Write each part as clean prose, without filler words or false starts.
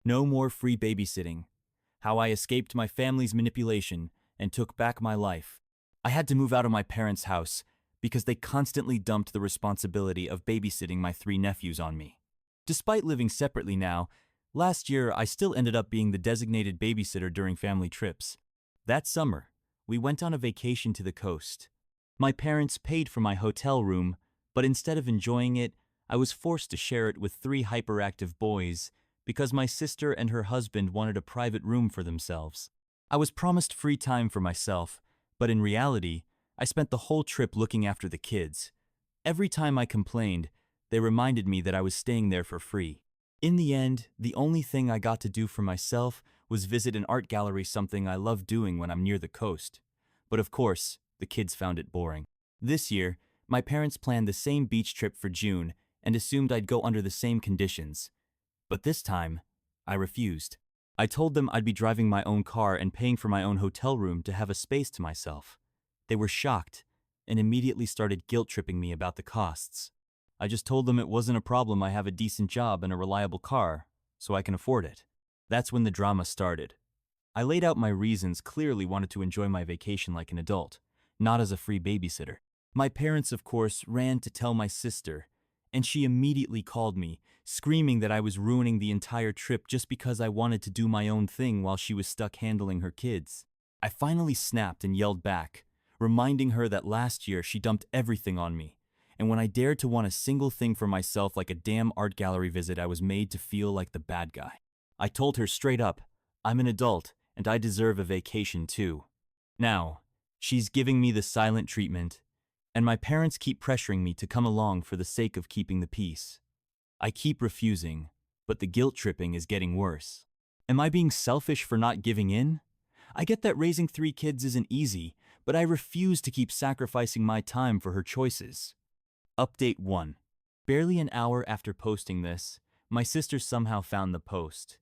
No more free babysitting. How I escaped my family's manipulation and took back my life. I had to move out of my parents' house because they constantly dumped the responsibility of babysitting my three nephews on me. Despite living separately now, last year I still ended up being the designated babysitter during family trips. That summer, we went on a vacation to the coast. My parents paid for my hotel room, but instead of enjoying it, I was forced to share it with three hyperactive boys because my sister and her husband wanted a private room for themselves. I was promised free time for myself, but in reality, I spent the whole trip looking after the kids. Every time I complained, they reminded me that I was staying there for free. In the end, the only thing I got to do for myself was visit an art gallery, something I love doing when I'm near the coast. But of course, the kids found it boring. This year, my parents planned the same beach trip for June and assumed I'd go under the same conditions. But this time, I refused. I told them I'd be driving my own car and paying for my own hotel room to have a space to myself. They were shocked and immediately started guilt-tripping me about the costs. I just told them it wasn't a problem. I have a decent job and a reliable car, so I can afford it. That's when the drama started. I laid out my reasons, clearly wanted to enjoy my vacation like an adult, not as a free babysitter. My parents, of course, ran to tell my sister, and she immediately called me, screaming that I was ruining the entire trip just because I wanted to do my own thing while she was stuck handling her kids. I finally snapped and yelled back, reminding her that last year she dumped everything on me, and when I dared to want a single thing for myself like a damn art gallery visit, I was made to feel like the bad guy. I told her straight up, I'm an adult and I deserve a vacation too. Now, she's giving me the silent treatment, and my parents keep pressuring me to come along for the sake of keeping the peace. I keep refusing, but the guilt tripping is getting worse. Am I being selfish for not giving in? I get that raising three kids isn't easy, but I refuse to keep sacrificing my time for her choices. Update 1. Barely an hour after posting this, my sister somehow found the post.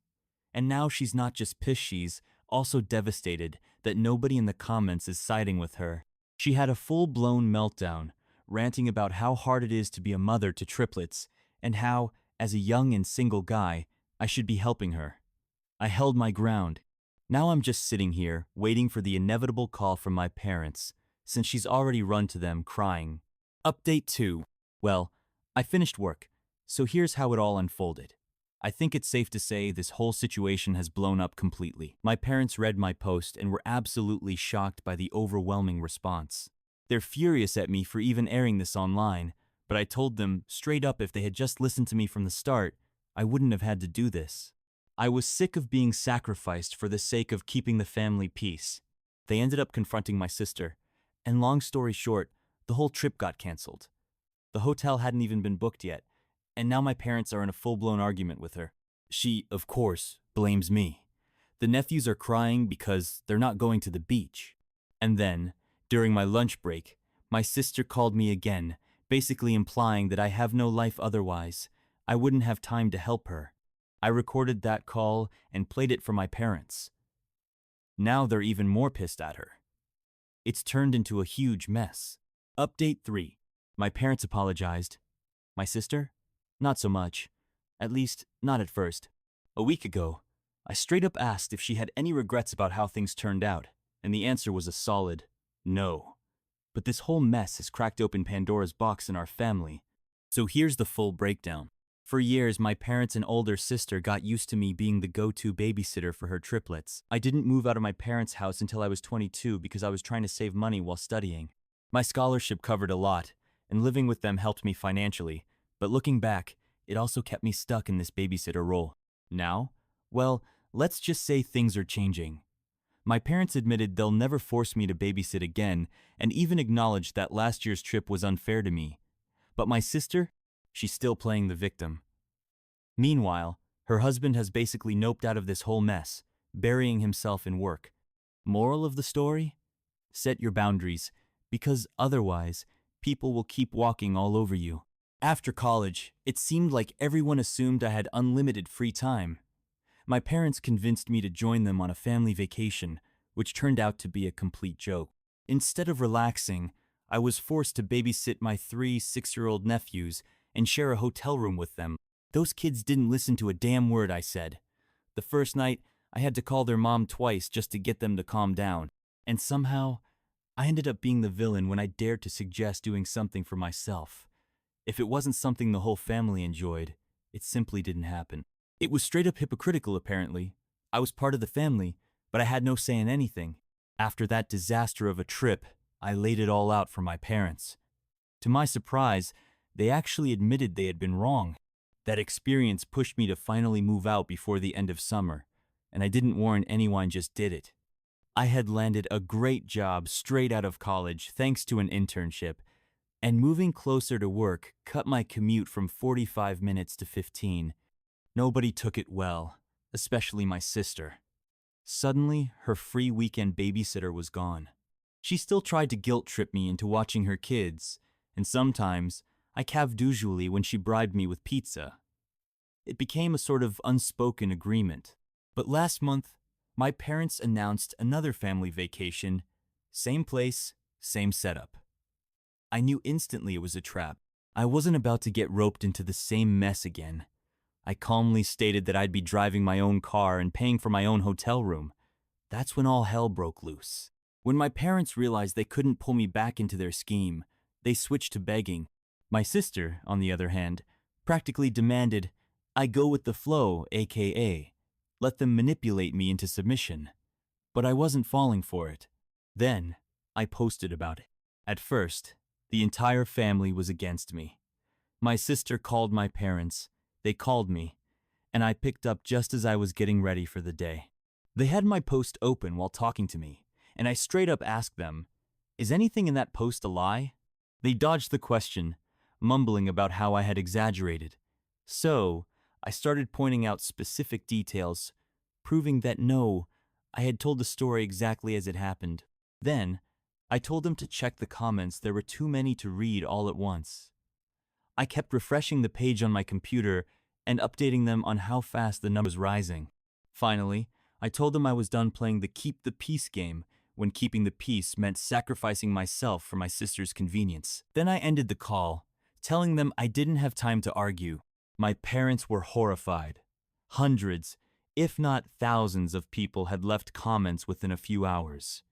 And now she's not just pissed, she's also devastated that nobody in the comments is siding with her. She had a full-blown meltdown, ranting about how hard it is to be a mother to triplets and how, as a young and single guy, I should be helping her. I held my ground. Now I'm just sitting here, waiting for the inevitable call from my parents, since she's already run to them crying. Update 2. Well, I finished work, so here's how it all unfolded. I think it's safe to say this whole situation has blown up completely. My parents read my post and were absolutely shocked by the overwhelming response. They're furious at me for even airing this online, but I told them straight up if they had just listened to me from the start, I wouldn't have had to do this. I was sick of being sacrificed for the sake of keeping the family peace. They ended up confronting my sister, and long story short, the whole trip got canceled. The hotel hadn't even been booked yet, and now my parents are in a full-blown argument with her. She, of course, blames me. The nephews are crying because they're not going to the beach. And then, during my lunch break, my sister called me again, basically implying that I have no life otherwise. I wouldn't have time to help her. I recorded that call and played it for my parents. Now they're even more pissed at her. It's turned into a huge mess. Update 3. My parents apologized. My sister? Not so much. At least, not at first. A week ago, I straight up asked if she had any regrets about how things turned out, and the answer was a solid no. But this whole mess has cracked open Pandora's box in our family. So here's the full breakdown. For years, my parents and older sister got used to me being the go-to babysitter for her triplets. I didn't move out of my parents' house until I was 22 because I was trying to save money while studying. My scholarship covered a lot, and living with them helped me financially. But looking back, it also kept me stuck in this babysitter role. Now, well, let's just say things are changing. My parents admitted they'll never force me to babysit again, and even acknowledged that last year's trip was unfair to me. But my sister? She's still playing the victim. Meanwhile, her husband has basically noped out of this whole mess, burying himself in work. Moral of the story? Set your boundaries, because otherwise, people will keep walking all over you. After college, it seemed like everyone assumed I had unlimited free time. My parents convinced me to join them on a family vacation, which turned out to be a complete joke. Instead of relaxing, I was forced to babysit my 3 6-year-old nephews and share a hotel room with them. Those kids didn't listen to a damn word I said. The first night, I had to call their mom twice just to get them to calm down. And somehow, I ended up being the villain when I dared to suggest doing something for myself. If it wasn't something the whole family enjoyed, it simply didn't happen. It was straight up hypocritical, apparently. I was part of the family, but I had no say in anything. After that disaster of a trip, I laid it all out for my parents. To my surprise, they actually admitted they had been wrong. That experience pushed me to finally move out before the end of summer, and I didn't warn anyone, just did it. I had landed a great job straight out of college thanks to an internship, and moving closer to work cut my commute from 45 minutes to 15. Nobody took it well, especially my sister. Suddenly, her free weekend babysitter was gone. She still tried to guilt trip me into watching her kids, and sometimes I caved usually when she bribed me with pizza. It became a sort of unspoken agreement. But last month, my parents announced another family vacation, same place, same setup. I knew instantly it was a trap. I wasn't about to get roped into the same mess again. I calmly stated that I'd be driving my own car and paying for my own hotel room. That's when all hell broke loose. When my parents realized they couldn't pull me back into their scheme, they switched to begging. My sister, on the other hand, practically demanded I go with the flow, aka let them manipulate me into submission. But I wasn't falling for it. Then, I posted about it. At first, the entire family was against me. My sister called my parents, they called me, and I picked up just as I was getting ready for the day. They had my post open while talking to me, and I straight up asked them, "Is anything in that post a lie?" They dodged the question, mumbling about how I had exaggerated. So, I started pointing out specific details, proving that no, I had told the story exactly as it happened. Then, I told them to check the comments, there were too many to read all at once. I kept refreshing the page on my computer and updating them on how fast the number was rising. Finally, I told them I was done playing the keep the peace game when keeping the peace meant sacrificing myself for my sister's convenience. Then I ended the call, telling them I didn't have time to argue. My parents were horrified. Hundreds, if not thousands of people had left comments within a few hours.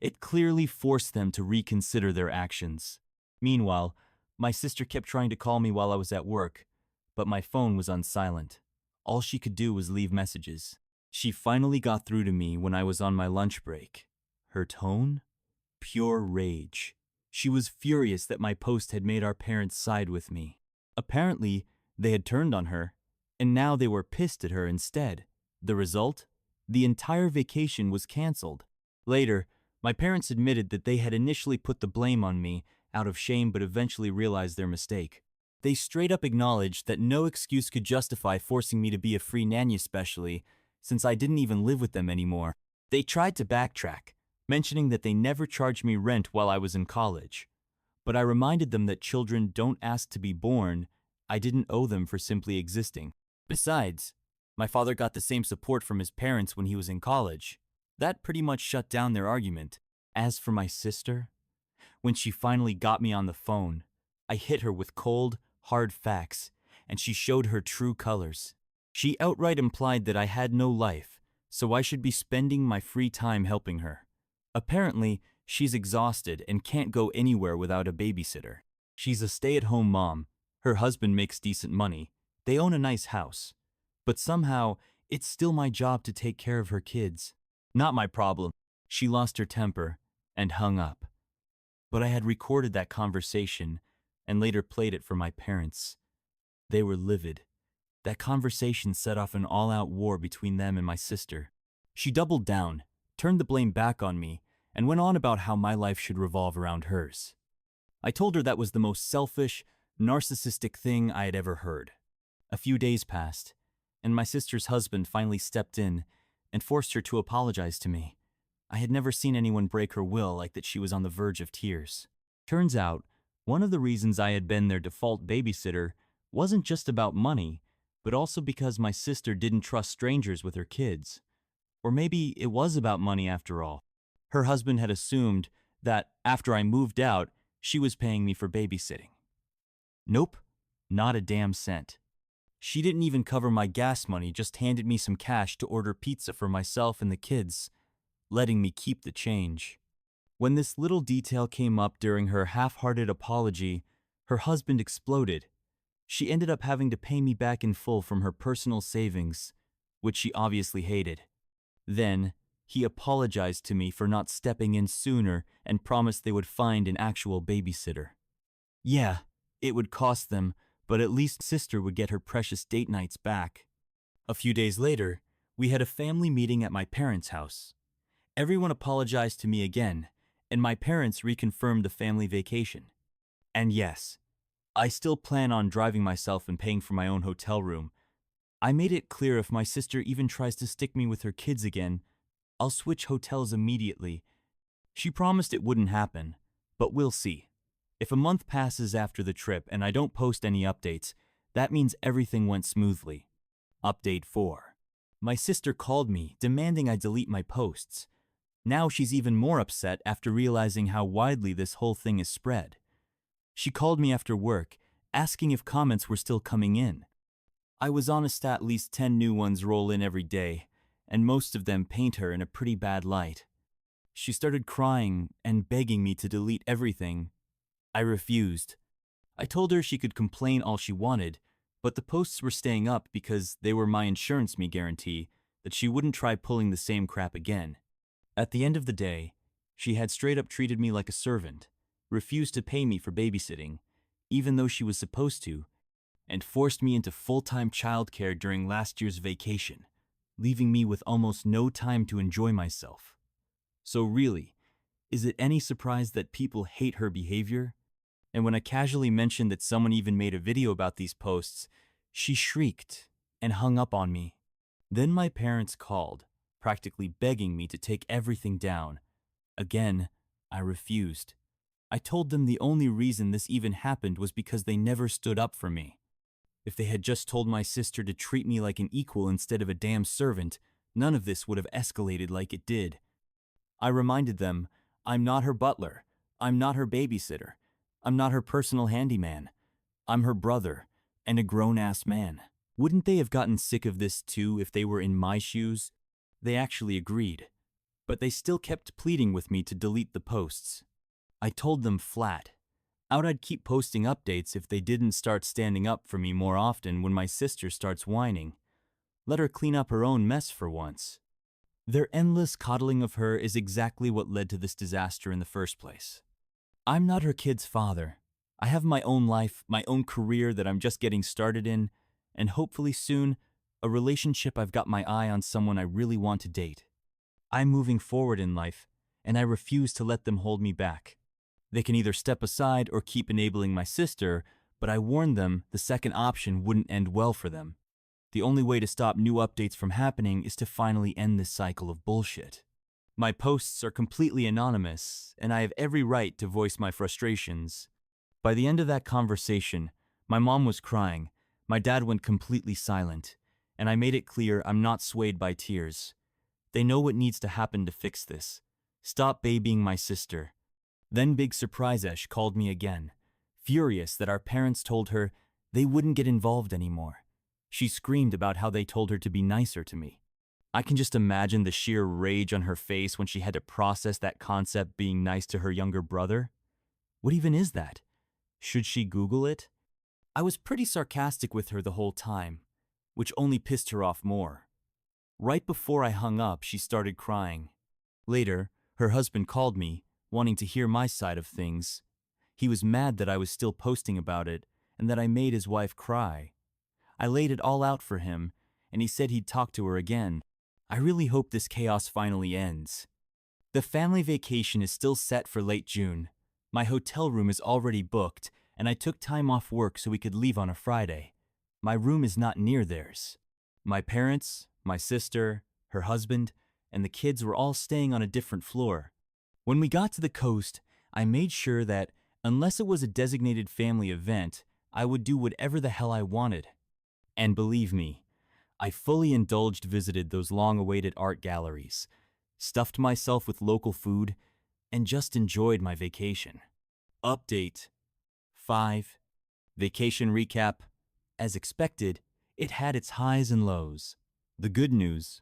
It clearly forced them to reconsider their actions. Meanwhile, my sister kept trying to call me while I was at work, but my phone was on silent. All she could do was leave messages. She finally got through to me when I was on my lunch break. Her tone? Pure rage. She was furious that my post had made our parents side with me. Apparently, they had turned on her, and now they were pissed at her instead. The result? The entire vacation was canceled. Later, my parents admitted that they had initially put the blame on me out of shame but eventually realized their mistake. They straight up acknowledged that no excuse could justify forcing me to be a free nanny, especially since I didn't even live with them anymore. They tried to backtrack, mentioning that they never charged me rent while I was in college. But I reminded them that children don't ask to be born. I didn't owe them for simply existing. Besides, my father got the same support from his parents when he was in college. That pretty much shut down their argument. As for my sister, when she finally got me on the phone, I hit her with cold, hard facts, and she showed her true colors. She outright implied that I had no life, so I should be spending my free time helping her. Apparently, she's exhausted and can't go anywhere without a babysitter. She's a stay-at-home mom. Her husband makes decent money. They own a nice house. But somehow, it's still my job to take care of her kids. Not my problem. She lost her temper and hung up. But I had recorded that conversation and later played it for my parents. They were livid. That conversation set off an all-out war between them and my sister. She doubled down, turned the blame back on me, and went on about how my life should revolve around hers. I told her that was the most selfish, narcissistic thing I had ever heard. A few days passed, and my sister's husband finally stepped in and forced her to apologize to me. I had never seen anyone break her will like that. She was on the verge of tears. Turns out, one of the reasons I had been their default babysitter wasn't just about money, but also because my sister didn't trust strangers with her kids. Or maybe it was about money after all. Her husband had assumed that after I moved out, she was paying me for babysitting. Nope, not a damn cent. She didn't even cover my gas money, just handed me some cash to order pizza for myself and the kids, letting me keep the change. When this little detail came up during her half-hearted apology, her husband exploded. She ended up having to pay me back in full from her personal savings, which she obviously hated. Then, he apologized to me for not stepping in sooner and promised they would find an actual babysitter. Yeah, it would cost them, but at least sister would get her precious date nights back. A few days later, we had a family meeting at my parents' house. Everyone apologized to me again, and my parents reconfirmed the family vacation. And yes, I still plan on driving myself and paying for my own hotel room. I made it clear if my sister even tries to stick me with her kids again, I'll switch hotels immediately. She promised it wouldn't happen, but we'll see. If a month passes after the trip and I don't post any updates, that means everything went smoothly. Update 4. My sister called me, demanding I delete my posts. Now she's even more upset after realizing how widely this whole thing is spread. She called me after work, asking if comments were still coming in. I was honest, at least 10 new ones roll in every day, and most of them paint her in a pretty bad light. She started crying and begging me to delete everything. I refused. I told her she could complain all she wanted, but the posts were staying up because they were my insurance me guarantee that she wouldn't try pulling the same crap again. At the end of the day, she had straight up treated me like a servant, refused to pay me for babysitting, even though she was supposed to, and forced me into full-time childcare during last year's vacation, leaving me with almost no time to enjoy myself. So really, is it any surprise that people hate her behavior? And when I casually mentioned that someone even made a video about these posts, she shrieked and hung up on me. Then my parents called, practically begging me to take everything down. Again, I refused. I told them the only reason this even happened was because they never stood up for me. If they had just told my sister to treat me like an equal instead of a damn servant, none of this would have escalated like it did. I reminded them, I'm not her butler, I'm not her babysitter, I'm not her personal handyman. I'm her brother, and a grown-ass man. Wouldn't they have gotten sick of this too if they were in my shoes? They actually agreed, but they still kept pleading with me to delete the posts. I told them flat out I'd keep posting updates if they didn't start standing up for me more often when my sister starts whining. Let her clean up her own mess for once. Their endless coddling of her is exactly what led to this disaster in the first place. I'm not her kid's father. I have my own life, my own career that I'm just getting started in, and hopefully soon, a relationship I've got my eye on someone I really want to date. I'm moving forward in life, and I refuse to let them hold me back. They can either step aside or keep enabling my sister, but I warned them the second option wouldn't end well for them. The only way to stop new updates from happening is to finally end this cycle of bullshit. My posts are completely anonymous, and I have every right to voice my frustrations. By the end of that conversation, my mom was crying, my dad went completely silent, and I made it clear I'm not swayed by tears. They know what needs to happen to fix this. Stop babying my sister. Then Big Surprise-esh called me again, furious that our parents told her they wouldn't get involved anymore. She screamed about how they told her to be nicer to me. I can just imagine the sheer rage on her face when she had to process that concept being nice to her younger brother. What even is that? Should she Google it? I was pretty sarcastic with her the whole time, which only pissed her off more. Right before I hung up, she started crying. Later, her husband called me, wanting to hear my side of things. He was mad that I was still posting about it and that I made his wife cry. I laid it all out for him, and he said he'd talk to her again. I really hope this chaos finally ends. The family vacation is still set for late June. My hotel room is already booked, and I took time off work so we could leave on a Friday. My room is not near theirs. My parents, my sister, her husband, and the kids were all staying on a different floor. When we got to the coast, I made sure that, unless it was a designated family event, I would do whatever the hell I wanted. And believe me, I fully indulged, visited those long-awaited art galleries, stuffed myself with local food, and just enjoyed my vacation. Update 5. Vacation recap. As expected, It had its highs and lows. The good news: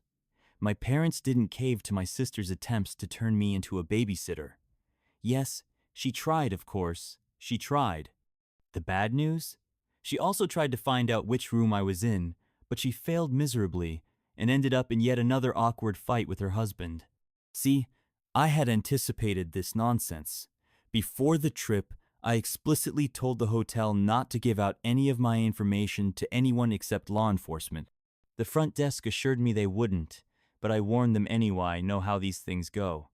my parents didn't cave to my sister's attempts to turn me into a babysitter. Yes, she tried, of course. She tried. The bad news? She also tried to find out which room I was in, but she failed miserably and ended up in yet another awkward fight with her husband. See, I had anticipated this nonsense. Before the trip, I explicitly told the hotel not to give out any of my information to anyone except law enforcement. The front desk assured me they wouldn't, but I warned them anyway. I know how these things go.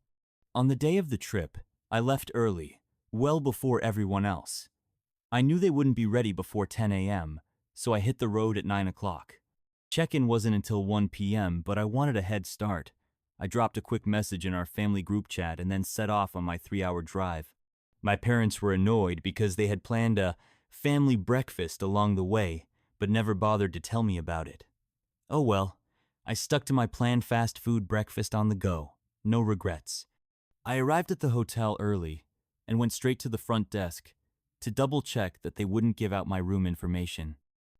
On the day of the trip, I left early, well before everyone else. I knew they wouldn't be ready before 10 a.m., so I hit the road at 9 o'clock. Check-in wasn't until 1 p.m., but I wanted a head start. I dropped a quick message in our family group chat and then set off on my 3-hour drive. My parents were annoyed because they had planned a family breakfast along the way, but never bothered to tell me about it. Oh well, I stuck to my planned fast food breakfast on the go. No regrets. I arrived at the hotel early and went straight to the front desk to double-check that they wouldn't give out my room information.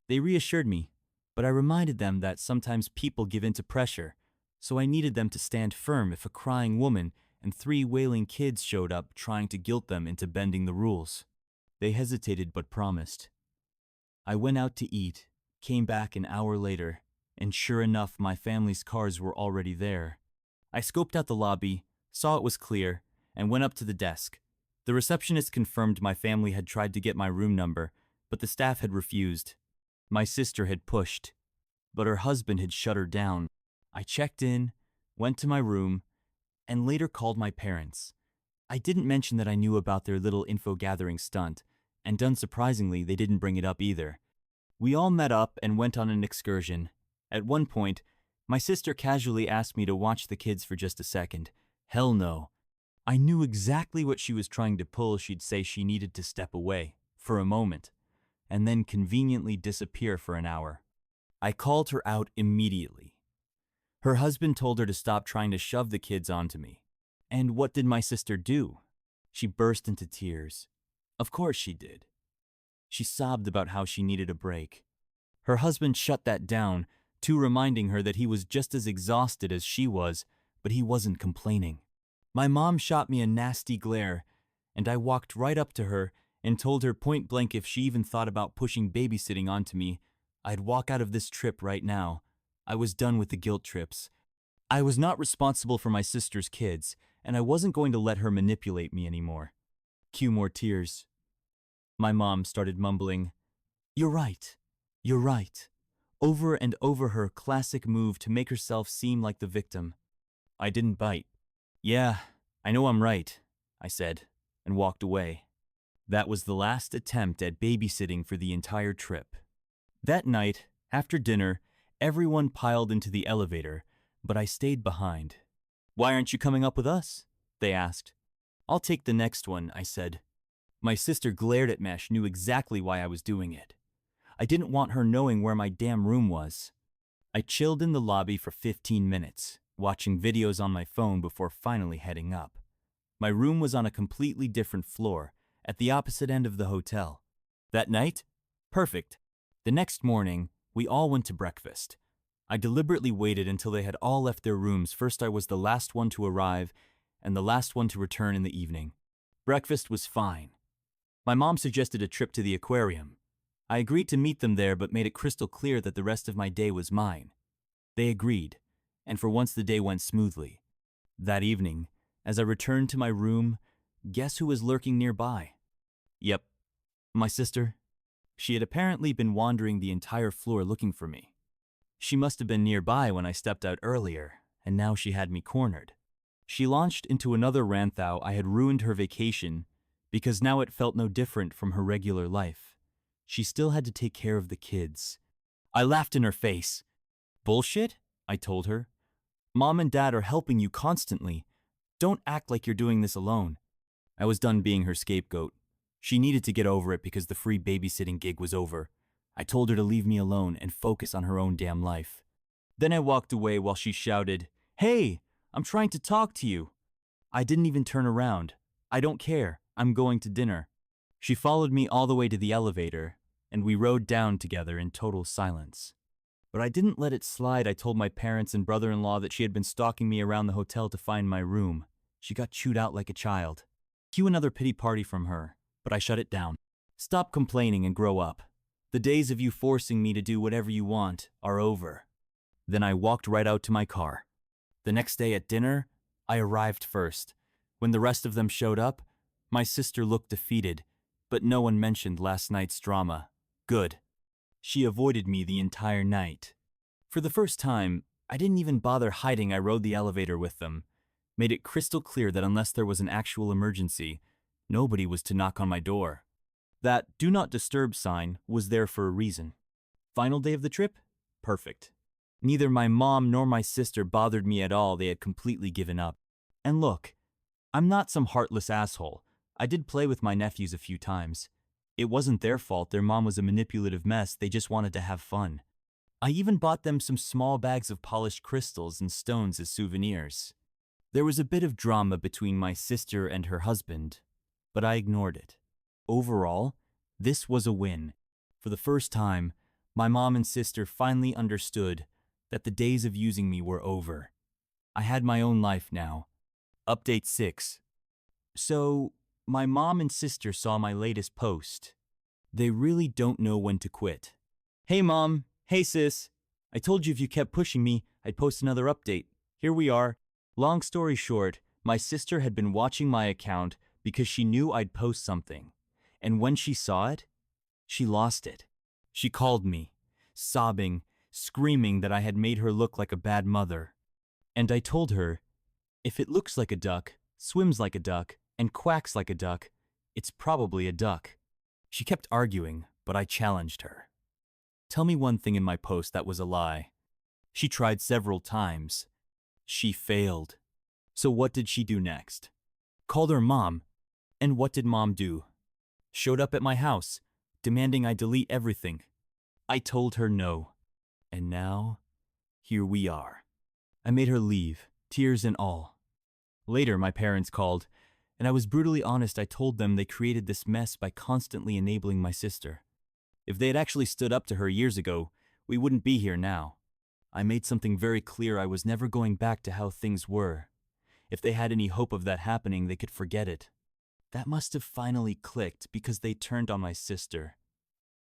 They reassured me, but I reminded them that sometimes people give in to pressure, so I needed them to stand firm if a crying woman and 3 wailing kids showed up trying to guilt them into bending the rules. They hesitated but promised. I went out to eat, came back an hour later, and sure enough, my family's cars were already there. I scoped out the lobby, saw it was clear, and went up to the desk. The receptionist confirmed my family had tried to get my room number, but the staff had refused. My sister had pushed, but her husband had shut her down. I checked in, went to my room, and later called my parents. I didn't mention that I knew about their little info-gathering stunt, and unsurprisingly, they didn't bring it up either. We all met up and went on an excursion. At one point, my sister casually asked me to watch the kids for just a second. Hell no. I knew exactly what she was trying to pull. She'd say she needed to step away, for a moment, and then conveniently disappear for an hour. I called her out immediately. Her husband told her to stop trying to shove the kids onto me. And what did my sister do? She burst into tears. Of course she did. She sobbed about how she needed a break. Her husband shut that down, too, reminding her that he was just as exhausted as she was, but he wasn't complaining. My mom shot me a nasty glare, and I walked right up to her and told her point blank if she even thought about pushing babysitting onto me, I'd walk out of this trip right now. I was done with the guilt trips. I was not responsible for my sister's kids, and I wasn't going to let her manipulate me anymore. Cue more tears. My mom started mumbling, "You're right. You're right," over and over, her classic move to make herself seem like the victim. I didn't bite. "Yeah, I know I'm right," I said, and walked away. That was the last attempt at babysitting for the entire trip. That night, after dinner, everyone piled into the elevator, but I stayed behind. "Why aren't you coming up with us?" they asked. "I'll take the next one," I said. My sister glared at me, knew exactly why I was doing it. I didn't want her knowing where my damn room was. I chilled in the lobby for 15 minutes, watching videos on my phone before finally heading up. My room was on a completely different floor, at the opposite end of the hotel. That night? Perfect. The next morning, we all went to breakfast. I deliberately waited until they had all left their rooms. First, I was the last one to arrive, and the last one to return in the evening. Breakfast was fine. My mom suggested a trip to the aquarium. I agreed to meet them there, but made it crystal clear that the rest of my day was mine. They agreed, and for once the day went smoothly. That evening, as I returned to my room, guess who was lurking nearby? Yep, my sister. She had apparently been wandering the entire floor looking for me. She must have been nearby when I stepped out earlier, and now she had me cornered. She launched into another rant how I had ruined her vacation because now it felt no different from her regular life. She still had to take care of the kids. I laughed in her face. "Bullshit," I told her. "Mom and Dad are helping you constantly. Don't act like you're doing this alone." I was done being her scapegoat. She needed to get over it because the free babysitting gig was over. I told her to leave me alone and focus on her own damn life. Then I walked away while she shouted, "Hey, I'm trying to talk to you." I didn't even turn around. "I don't care. I'm going to dinner." She followed me all the way to the elevator, and we rode down together in total silence. But I didn't let it slide. I told my parents and brother-in-law that she had been stalking me around the hotel to find my room. She got chewed out like a child. Cue another pity party from her, but I shut it down. Stop complaining and grow up. The days of you forcing me to do whatever you want are over. Then I walked right out to my car. The next day at dinner, I arrived first. When the rest of them showed up, my sister looked defeated, but no one mentioned last night's drama. Good. She avoided me the entire night. For the first time, I didn't even bother hiding. I rode the elevator with them, made it crystal clear that unless there was an actual emergency, nobody was to knock on my door. That "Do Not Disturb" sign was there for a reason. Final day of the trip? Perfect. Neither my mom nor my sister bothered me at all. They had completely given up. And look, I'm not some heartless asshole. I did play with my nephews a few times. It wasn't their fault. Their mom was a manipulative mess. They just wanted to have fun. I even bought them some small bags of polished crystals and stones as souvenirs. There was a bit of drama between my sister and her husband, but I ignored it. Overall, this was a win. For the first time, my mom and sister finally understood that the days of using me were over. I had my own life now. Update 6. So, my mom and sister saw my latest post. They really don't know when to quit. Hey mom, hey sis. I told you if you kept pushing me, I'd post another update. Here we are. Long story short, my sister had been watching my account because she knew I'd post something. And when she saw it, she lost it. She called me, sobbing, screaming that I had made her look like a bad mother. And I told her, if it looks like a duck, swims like a duck, and quacks like a duck, it's probably a duck. She kept arguing, but I challenged her. Tell me one thing in my post that was a lie. She tried several times. She failed. So what did she do next? Called her mom. And what did mom do? Showed up at my house, demanding I delete everything. I told her no. And now, here we are. I made her leave, tears and all. Later, my parents called, and I was brutally honest. I told them they created this mess by constantly enabling my sister. If they had actually stood up to her years ago, we wouldn't be here now. I made something very clear. I was never going back to how things were. If they had any hope of that happening, they could forget it. That must have finally clicked because they turned on my sister.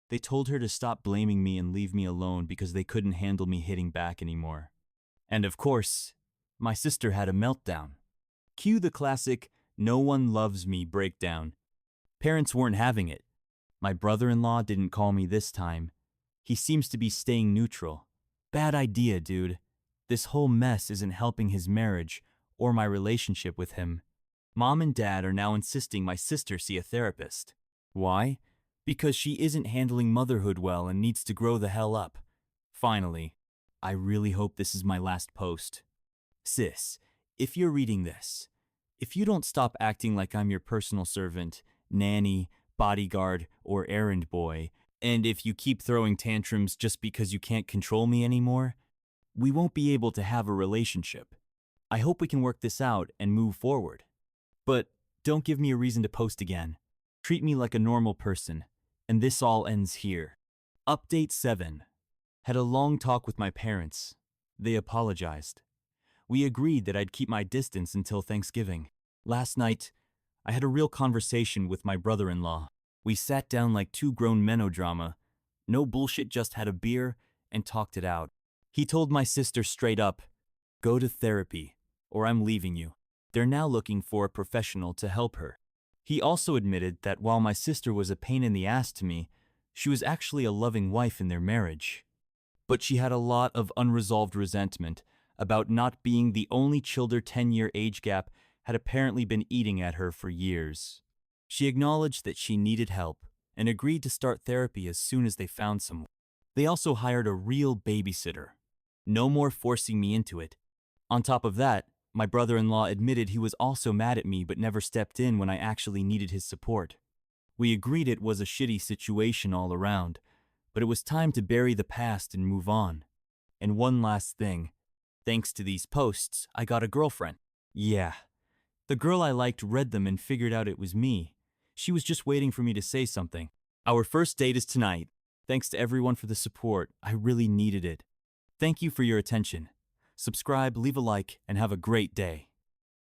They told her to stop blaming me and leave me alone because they couldn't handle me hitting back anymore. And of course, my sister had a meltdown. Cue the classic "no one loves me" breakdown. Parents weren't having it. My brother-in-law didn't call me this time. He seems to be staying neutral. Bad idea, dude. This whole mess isn't helping his marriage or my relationship with him. Mom and dad are now insisting my sister see a therapist. Why? Because she isn't handling motherhood well and needs to grow the hell up. Finally, I really hope this is my last post. Sis, if you're reading this, if you don't stop acting like I'm your personal servant, nanny, bodyguard, or errand boy, and if you keep throwing tantrums just because you can't control me anymore, we won't be able to have a relationship. I hope we can work this out and move forward. But don't give me a reason to post again. Treat me like a normal person, and this all ends here. Update 7. Had a long talk with my parents. They apologized. We agreed that I'd keep my distance until Thanksgiving. Last night, I had a real conversation with my brother-in-law. We sat down like two grown melodrama. No bullshit, just had a beer and talked it out. He told my sister straight up, "Go to therapy, or I'm leaving you." They're now looking for a professional to help her. He also admitted that while my sister was a pain in the ass to me, she was actually a loving wife in their marriage. But she had a lot of unresolved resentment about not being the only child. 10-year age gap had apparently been eating at her for years. She acknowledged that she needed help and agreed to start therapy as soon as they found someone. They also hired a real babysitter. No more forcing me into it. On top of that, my brother-in-law admitted he was also mad at me but never stepped in when I actually needed his support. We agreed it was a shitty situation all around, but it was time to bury the past and move on. And one last thing. Thanks to these posts, I got a girlfriend. Yeah. The girl I liked read them and figured out it was me. She was just waiting for me to say something. Our first date is tonight. Thanks to everyone for the support. I really needed it. Thank you for your attention. Subscribe, leave a like, and have a great day.